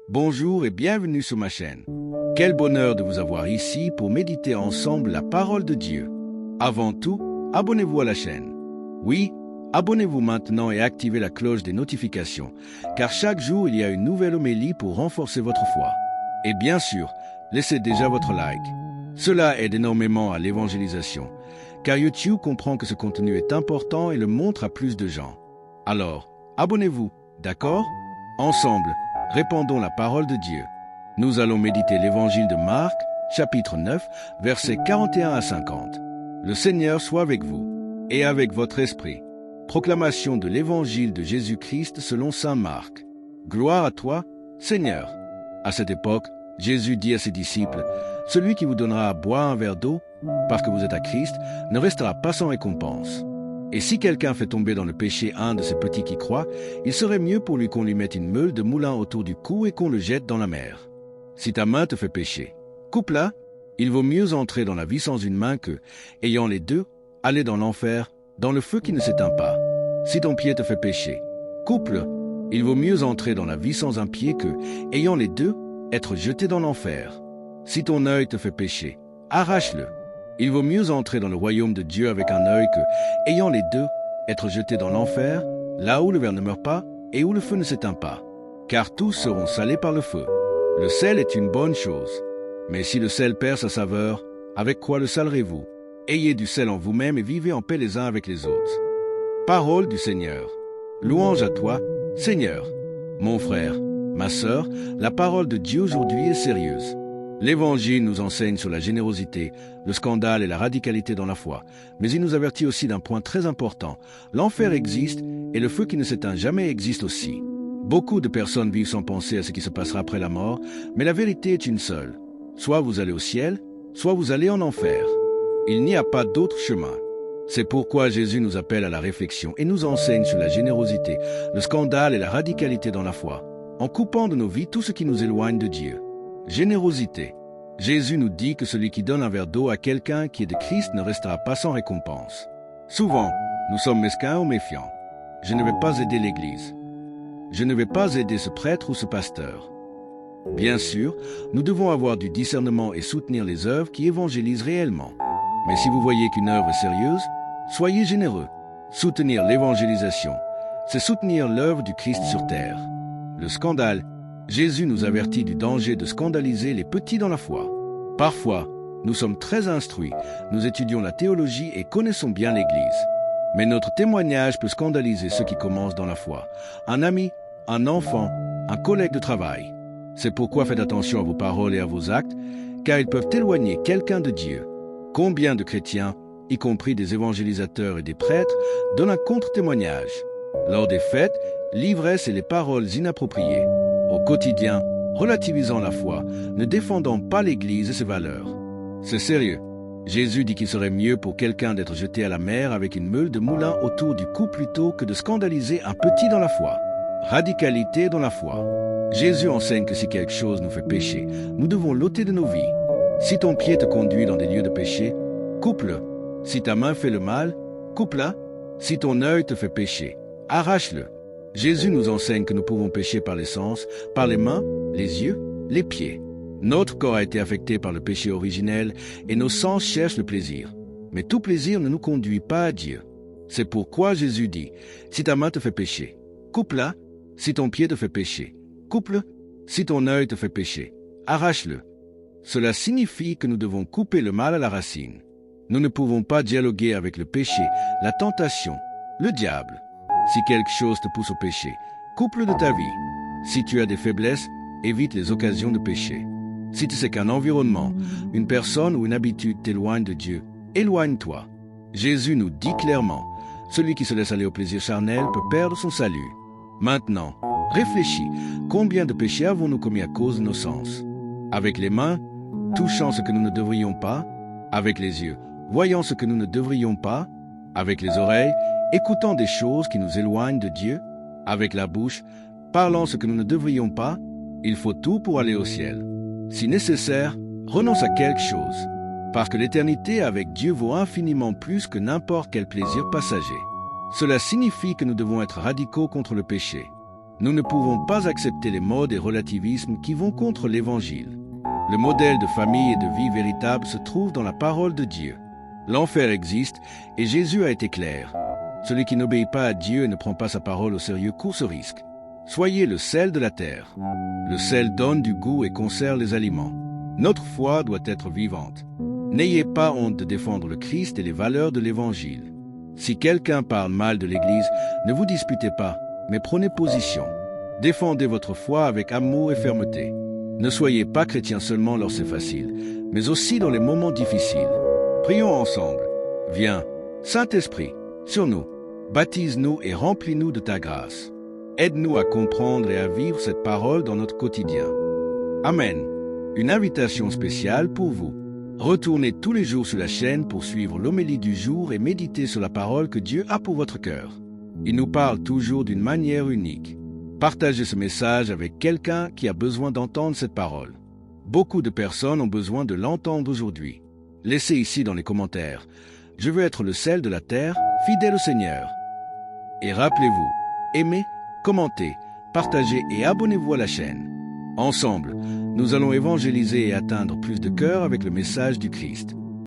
Bonjour et bienvenue sur ma chaîne. Quel bonheur de vous avoir ici pour méditer ensemble la parole de Dieu. Avant tout, abonnez-vous à la chaîne. Oui, abonnez-vous maintenant et activez la cloche des notifications, car chaque jour il y a une nouvelle homélie pour renforcer votre foi. Et bien sûr, laissez déjà votre like. Cela aide énormément à l'évangélisation, car YouTube comprend que ce contenu est important et le montre à plus de gens. Alors, abonnez-vous, d'accord? Ensemble, répandons la parole de Dieu. Nous allons méditer l'évangile de Marc, chapitre 9, versets 41 à 50. Le Seigneur soit avec vous, et avec votre esprit. Proclamation de l'évangile de Jésus-Christ selon saint Marc. Gloire à toi, Seigneur. À cette époque, Jésus dit à ses disciples, « Celui qui vous donnera à boire un verre d'eau, parce que vous êtes à Christ, ne restera pas sans récompense. Et si quelqu'un fait tomber dans le péché un de ces petits qui croient, il serait mieux pour lui qu'on lui mette une meule de moulin autour du cou et qu'on le jette dans la mer. Si ta main te fait pécher, coupe-la. Il vaut mieux entrer dans la vie sans une main que, ayant les deux, aller dans l'enfer, dans le feu qui ne s'éteint pas. Si ton pied te fait pécher, coupe-le. Il vaut mieux entrer dans la vie sans un pied que, ayant les deux, être jeté dans l'enfer. Si ton œil te fait pécher, arrache-le. Il vaut mieux entrer dans le royaume de Dieu avec un œil que, ayant les deux, être jeté dans l'enfer, là où le ver ne meurt pas et où le feu ne s'éteint pas. Car tous seront salés par le feu. Le sel est une bonne chose. Mais si le sel perd sa saveur, avec quoi le salerez-vous? Ayez du sel en vous-même et vivez en paix les uns avec les autres. Parole du Seigneur. Louange à toi, Seigneur. Mon frère, ma sœur, la parole de Dieu aujourd'hui est sérieuse. L'Évangile nous enseigne sur la générosité, le scandale et la radicalité dans la foi, mais il nous avertit aussi d'un point très important. L'enfer existe et le feu qui ne s'éteint jamais existe aussi. Beaucoup de personnes vivent sans penser à ce qui se passera après la mort, mais la vérité est une seule. Soit vous allez au ciel, soit vous allez en enfer. Il n'y a pas d'autre chemin. C'est pourquoi Jésus nous appelle à la réflexion et nous enseigne sur la générosité, le scandale et la radicalité dans la foi, en coupant de nos vies tout ce qui nous éloigne de Dieu. Générosité. Jésus nous dit que celui qui donne un verre d'eau à quelqu'un qui est de Christ ne restera pas sans récompense. Souvent, nous sommes mesquins ou méfiants. Je ne vais pas aider l'Église. Je ne vais pas aider ce prêtre ou ce pasteur. Bien sûr, nous devons avoir du discernement et soutenir les œuvres qui évangélisent réellement. Mais si vous voyez qu'une œuvre est sérieuse, soyez généreux. Soutenir l'évangélisation, c'est soutenir l'œuvre du Christ sur terre. Le scandale. Jésus nous avertit du danger de scandaliser les petits dans la foi. Parfois, nous sommes très instruits, nous étudions la théologie et connaissons bien l'Église. Mais notre témoignage peut scandaliser ceux qui commencent dans la foi. Un ami, un enfant, un collègue de travail. C'est pourquoi faites attention à vos paroles et à vos actes, car ils peuvent éloigner quelqu'un de Dieu. Combien de chrétiens, y compris des évangélisateurs et des prêtres, donnent un contre-témoignage? Lors des fêtes, l'ivresse et les paroles inappropriées. Au quotidien, relativisant la foi, ne défendant pas l'Église et ses valeurs. C'est sérieux. Jésus dit qu'il serait mieux pour quelqu'un d'être jeté à la mer avec une meule de moulin autour du cou plutôt que de scandaliser un petit dans la foi. Radicalité dans la foi. Jésus enseigne que si quelque chose nous fait pécher, nous devons l'ôter de nos vies. Si ton pied te conduit dans des lieux de péché, coupe-le. Si ta main fait le mal, coupe-la. Si ton œil te fait pécher, arrache-le. Jésus nous enseigne que nous pouvons pécher par les sens, par les mains, les yeux, les pieds. Notre corps a été affecté par le péché originel et nos sens cherchent le plaisir. Mais tout plaisir ne nous conduit pas à Dieu. C'est pourquoi Jésus dit, si ta main te fait pécher, coupe-la. Si ton pied te fait pécher, coupe-le. Si ton œil te fait pécher, arrache-le. Cela signifie que nous devons couper le mal à la racine. Nous ne pouvons pas dialoguer avec le péché, la tentation, le diable. Si quelque chose te pousse au péché, coupe-le de ta vie. Si tu as des faiblesses, évite les occasions de péché. Si tu sais qu'un environnement, une personne ou une habitude t'éloigne de Dieu, éloigne-toi. Jésus nous dit clairement, celui qui se laisse aller au plaisir charnel peut perdre son salut. Maintenant, réfléchis, combien de péchés avons-nous commis à cause de nos sens? Avec les mains, touchant ce que nous ne devrions pas, avec les yeux, voyant ce que nous ne devrions pas, avec les oreilles, écoutant des choses qui nous éloignent de Dieu, avec la bouche, parlant ce que nous ne devrions pas. Il faut tout pour aller au ciel. Si nécessaire, renonce à quelque chose, parce que l'éternité avec Dieu vaut infiniment plus que n'importe quel plaisir passager. Cela signifie que nous devons être radicaux contre le péché. Nous ne pouvons pas accepter les modes et relativismes qui vont contre l'Évangile. Le modèle de famille et de vie véritable se trouve dans la parole de Dieu. L'enfer existe et Jésus a été clair. Celui qui n'obéit pas à Dieu et ne prend pas sa parole au sérieux court ce risque. Soyez le sel de la terre. Le sel donne du goût et conserve les aliments. Notre foi doit être vivante. N'ayez pas honte de défendre le Christ et les valeurs de l'Évangile. Si quelqu'un parle mal de l'Église, ne vous disputez pas, mais prenez position. Défendez votre foi avec amour et fermeté. Ne soyez pas chrétien seulement lorsque c'est facile, mais aussi dans les moments difficiles. Prions ensemble. Viens, Saint-Esprit, sur nous, baptise-nous et remplis-nous de ta grâce. Aide-nous à comprendre et à vivre cette parole dans notre quotidien. Amen. Une invitation spéciale pour vous. Retournez tous les jours sur la chaîne pour suivre l'homélie du jour et méditer sur la parole que Dieu a pour votre cœur. Il nous parle toujours d'une manière unique. Partagez ce message avec quelqu'un qui a besoin d'entendre cette parole. Beaucoup de personnes ont besoin de l'entendre aujourd'hui. Laissez ici dans les commentaires. Je veux être le sel de la terre, fidèle au Seigneur. Et rappelez-vous, aimez, commentez, partagez et abonnez-vous à la chaîne. Ensemble, nous allons évangéliser et atteindre plus de cœurs avec le message du Christ.